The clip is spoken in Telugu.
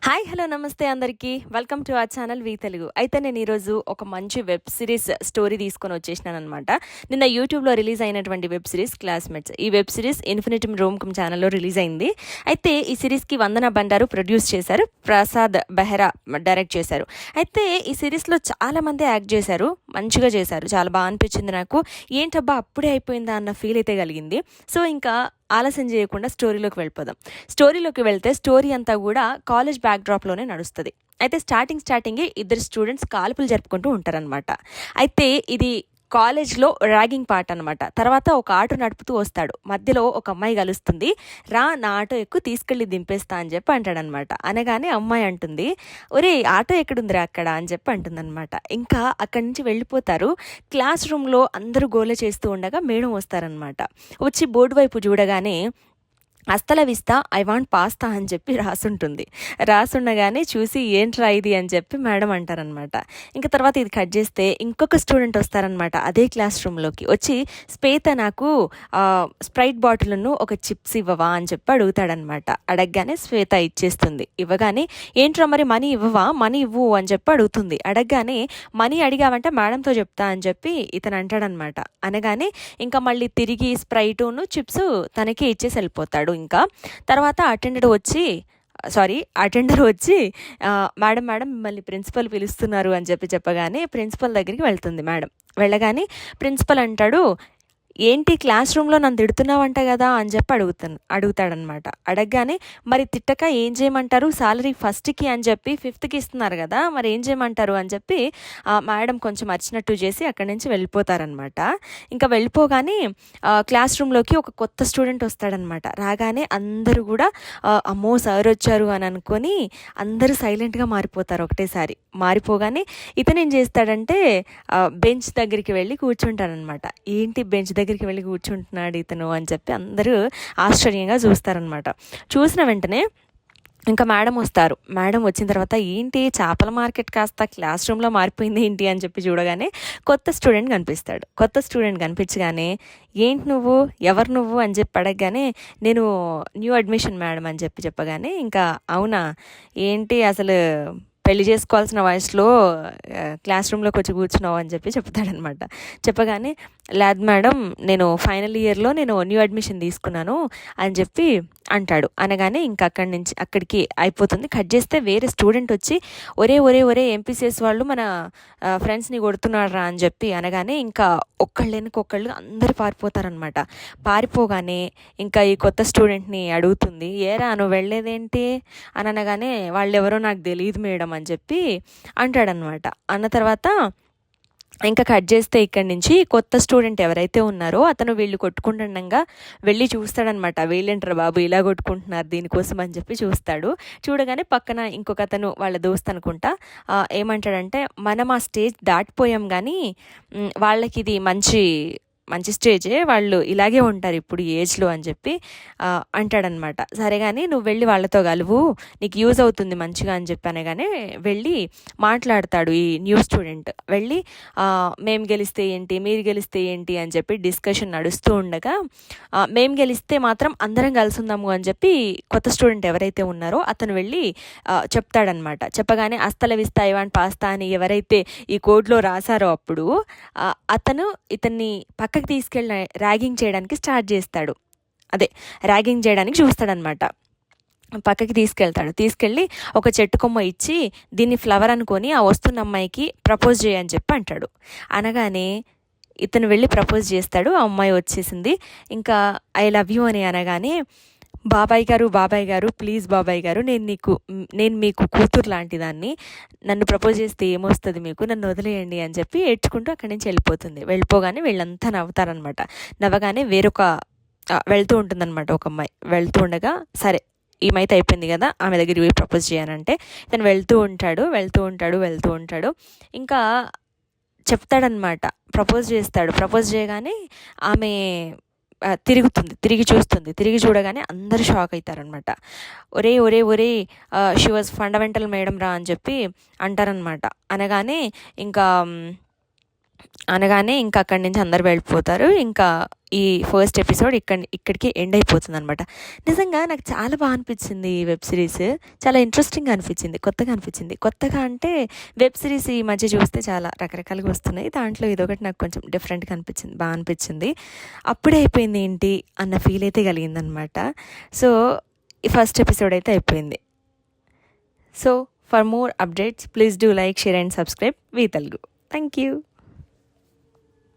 హాయ్ హలో నమస్తే అందరికీ వెల్కమ్ టు అవర్ ఛానల్ వి తెలుగు. అయితే నేను ఈరోజు ఒక మంచి వెబ్ సిరీస్ స్టోరీ తీసుకొని వచ్చేసినాను అనమాట. నిన్న యూట్యూబ్లో రిలీజ్ అయినటువంటి వెబ్ సిరీస్ క్లాస్మేట్స్. ఈ వెబ్ సిరీస్ ఇన్ఫినిటీ రోమ్కమ్ ఛానల్లో రిలీజ్ అయింది. అయితే ఈ సిరీస్కి వందన బండారు ప్రొడ్యూస్ చేశారు, ప్రసాద్ బెహ్రా డైరెక్ట్ చేశారు. అయితే ఈ సిరీస్లో చాలామంది యాక్ట్ చేశారు, మంచిగా చేశారు, చాలా బాగా అనిపించింది నాకు. ఏంటబ్బా అప్పుడే అయిపోయిందా అన్న ఫీల్ అయితే కలిగింది. సో ఇంకా ఆలస్యం చేయకుండా స్టోరీలోకి వెళ్ళిపోదాం. స్టోరీలోకి వెళ్తే స్టోరీ అంతా కూడా కాలేజ్ బ్యాక్డ్రాప్లోనే నడుస్తుంది. అయితే స్టార్టింగే ఇద్దరు స్టూడెంట్స్ కాల్పులు జరుపుకుంటూ ఉంటారనమాట. అయితే ఇది కాలేజ్లో ర్యాగింగ్ పార్ట్ అనమాట. తర్వాత ఒక ఆటో నడుపుతూ వస్తాడు, మధ్యలో ఒక అమ్మాయి కలుస్తుంది. రా నా ఆటో ఎక్కువ తీసుకెళ్ళి దింపేస్తా అని చెప్పి అంటాడనమాట. అనగానే అమ్మాయి అంటుంది, ఒరే ఆటో ఎక్కడుందిరా అక్కడ అని చెప్పి అంటుందన్నమాట. ఇంకా అక్కడి నుంచి వెళ్ళిపోతారు. క్లాస్ రూమ్లో అందరూ గోల చేస్తూ ఉండగా మేడం వస్తారనమాట. వచ్చి బోర్డు వైపు చూడగానే అస్తల విస్తా ఐ వాంట్ పాస్తా అని చెప్పి రాసుండగానే చూసి ఏంట్రా ఇది అని చెప్పి మేడం అంటారనమాట. ఇంకా తర్వాత ఇది కట్ చేస్తే ఇంకొక స్టూడెంట్ వస్తారనమాట అదే క్లాస్ రూమ్లోకి. వచ్చి శ్వేత నాకు స్ప్రైట్ బాటిల్ను ఒక చిప్స్ ఇవ్వవా అని చెప్పి అడుగుతాడనమాట. అడగగానే శ్వేత ఇచ్చేస్తుంది. ఇవ్వగానే ఏంట్రా మరి మనీ ఇవ్వవా, మనీ ఇవ్వు అని చెప్పి అడుగుతుంది. అడగగానే మనీ అడిగావంటే మేడంతో చెప్తా అని చెప్పి ఇతను అంటాడనమాట. అనగానే ఇంకా మళ్ళీ తిరిగి స్ప్రైటును చిప్స్ తనకి ఇచ్చేసి వెళ్ళిపోతాడు. ఇంకా తర్వాత అటెండర్ వచ్చి మేడం మిమ్మల్ని ప్రిన్సిపల్ పిలుస్తున్నారు అని చెప్పగానే ప్రిన్సిపల్ దగ్గరికి వెళ్తుంది మేడం. వెళ్ళగానే ప్రిన్సిపల్ అంటాడు, ఏంటి క్లాస్ రూమ్లో నన్ను తిడుతున్నావంట కదా అని చెప్పి అడుగుతాడనమాట. అడగగానే మరి తిట్టక ఏం చేయమంటారు, సాలరీ ఫస్ట్కి అని చెప్పి 5th ఇస్తున్నారు కదా, మరి ఏం చేయమంటారు అని చెప్పి మేడం కొంచెం అరిచినట్టు చేసి అక్కడి నుంచి వెళ్ళిపోతారనమాట. ఇంకా వెళ్ళిపోగానే క్లాస్ రూమ్లోకి ఒక కొత్త స్టూడెంట్ వస్తాడనమాట. రాగానే అందరూ కూడా అమ్మో సార్ వచ్చారు అని అనుకొని అందరూ సైలెంట్గా మారిపోతారు ఒకటేసారి. మారిపోగానే ఇతను ఏం చేస్తాడంటే బెంచ్ దగ్గరికి వెళ్ళి కూర్చుంటాడనమాట. ఏంటి బెంచ్ దగ్గరికి వెళ్ళి కూర్చుంటున్నాడు ఇతను అని చెప్పి అందరూ ఆశ్చర్యంగా చూస్తారనమాట. చూసిన వెంటనే ఇంకా మేడం వస్తారు. మేడం వచ్చిన తర్వాత ఏంటి చేపల మార్కెట్ కాస్త క్లాస్ రూమ్లో మారిపోయింది ఏంటి అని చెప్పి చూడగానే కొత్త స్టూడెంట్ కనిపించగానే ఏంటి ఎవరు నువ్వు అని చెప్పి అడగగానే నేను న్యూ అడ్మిషన్ మేడం అని చెప్పగానే ఇంకా అవునా ఏంటి అసలు పెళ్లి చేసుకోవాల్సిన వయసులో క్లాస్ రూమ్లోకి వచ్చి కూర్చున్నావు అని చెప్పి చెప్తాడనమాట. చెప్పగానే లేదు మేడం, నేను ఫైనల్ ఇయర్లో న్యూ అడ్మిషన్ తీసుకున్నాను అని చెప్పి అంటాడు. అనగానే ఇంకా అక్కడికి అయిపోతుంది. కట్ చేస్తే వేరే స్టూడెంట్ వచ్చి ఒరే ఎంపీసీఎస్ వాళ్ళు మన ఫ్రెండ్స్ని కొడుతున్నారా అని చెప్పి అనగానే ఇంకా ఒక్కళ్ళు అందరూ పారిపోతారనమాట. పారిపోగానే ఇంకా ఈ కొత్త స్టూడెంట్ని అడుగుతుంది, ఏరా నువ్వు వెళ్ళేదేంటి అని అనగానే వాళ్ళెవరో నాకు తెలియదు మేడం అని చెప్పి అంటాడనమాట. అన్న తర్వాత ఇంకా కట్ చేస్తే ఇక్కడి నుంచి కొత్త స్టూడెంట్ ఎవరైతే ఉన్నారో అతను వీళ్ళు కొట్టుకుంటుండగా వెళ్ళి చూస్తాడనమాట. వీళ్ళేంటారు బాబు ఇలా కొట్టుకుంటున్నారు దీనికోసం అని చెప్పి చూస్తాడు. చూడగానే పక్కన ఇంకొక అతను వాళ్ళ దోస్త్ అనుకుంటా ఏమంటాడంటే మనం ఆ స్టేజ్ దాటిపోయాం కానీ వాళ్ళకి ఇది మంచి స్టేజే, వాళ్ళు ఇలాగే ఉంటారు ఇప్పుడు ఏజ్లో అని చెప్పి అంటాడనమాట. సరే కానీ నువ్వు వెళ్ళి వాళ్ళతో కలువు, నీకు యూజ్ అవుతుంది మంచిగా అని చెప్పి అనగానే వెళ్ళి మాట్లాడతాడు ఈ న్యూ స్టూడెంట్. వెళ్ళి మేము గెలిస్తే ఏంటి, మీరు గెలిస్తే ఏంటి అని చెప్పి డిస్కషన్ నడుస్తూ ఉండగా మేము గెలిస్తే మాత్రం అందరం కలిసి ఉందాము అని చెప్పి కొత్త స్టూడెంట్ ఎవరైతే ఉన్నారో అతను వెళ్ళి చెప్తాడనమాట. చెప్పగానే అస్తల విస్తా ఐ వాంట్ పాస్తా అని ఎవరైతే ఈ కోడ్లో రాశారో అప్పుడు అతను ఇతన్ని పక్కకి తీసుకెళ్ళి ర్యాగింగ్ చేయడానికి చూస్తాడనమాట. పక్కకి తీసుకెళ్ళి ఒక చెట్టు కొమ్మ ఇచ్చి దీన్ని ఫ్లవర్ అనుకొని ఆ వస్తున్న అమ్మాయికి ప్రపోజ్ చేయని చెప్పి అంటాడు. అనగానే ఇతను వెళ్ళి ప్రపోజ్ చేస్తాడు. ఆ అమ్మాయి వచ్చేసింది. ఇంకా ఐ లవ్ యూ అని అనగానే బాబాయ్ గారు ప్లీజ్ బాబాయ్ గారు, నేను మీకు కూతురు లాంటి దాన్ని, నన్ను ప్రపోజ్ చేస్తే ఏమొస్తుంది మీకు, నన్ను వదిలేయండి అని చెప్పి ఏడ్చుకుంటూ అక్కడి నుంచి వెళ్ళిపోగానే వీళ్ళంతా నవ్వుతారనమాట. నవ్వగానే వెళ్తూ ఉంటుందన్నమాట ఒక అమ్మాయి. వెళ్తూ ఉండగా సరే ఈమైతే అయిపోయింది కదా, ఆమె దగ్గరికి పోయి ప్రపోజ్ చేయాలంటే తను వెళ్తూ ఉంటాడు. ఇంకా చెప్తాడనమాట, ప్రపోజ్ చేయగానే ఆమె తిరిగి చూడగానే అందరూ షాక్ అవుతారనమాట. ఒరే షీ వాజ్ ఫండమెంటల్ మేడం రా అని చెప్పి అంటారనమాట. అనగానే ఇంకా అనగానే ఇంకా అక్కడి నుంచి అందరు వెళ్ళిపోతారు. ఇంకా ఈ ఫస్ట్ ఎపిసోడ్ ఇక్కడికి ఎండ్ అయిపోతుంది అనమాట. నిజంగా నాకు చాలా బాగా అనిపించింది ఈ వెబ్ సిరీస్. చాలా ఇంట్రెస్టింగ్గా అనిపించింది, కొత్తగా అనిపించింది. కొత్తగా అంటే వెబ్ సిరీస్ ఈ మధ్య చూస్తే చాలా రకరకాలుగా వస్తున్నాయి. దాంట్లో ఇదొకటి నాకు కొంచెం డిఫరెంట్గా అనిపించింది, బాగా అనిపించింది. అప్పుడే అయిపోయింది ఏంటి అన్న ఫీల్ అయితే కలిగిందనమాట. సో ఈ ఫస్ట్ ఎపిసోడ్ అయితే అయిపోయింది. So for more updates please do like, share and subscribe V Telugu. Thank you.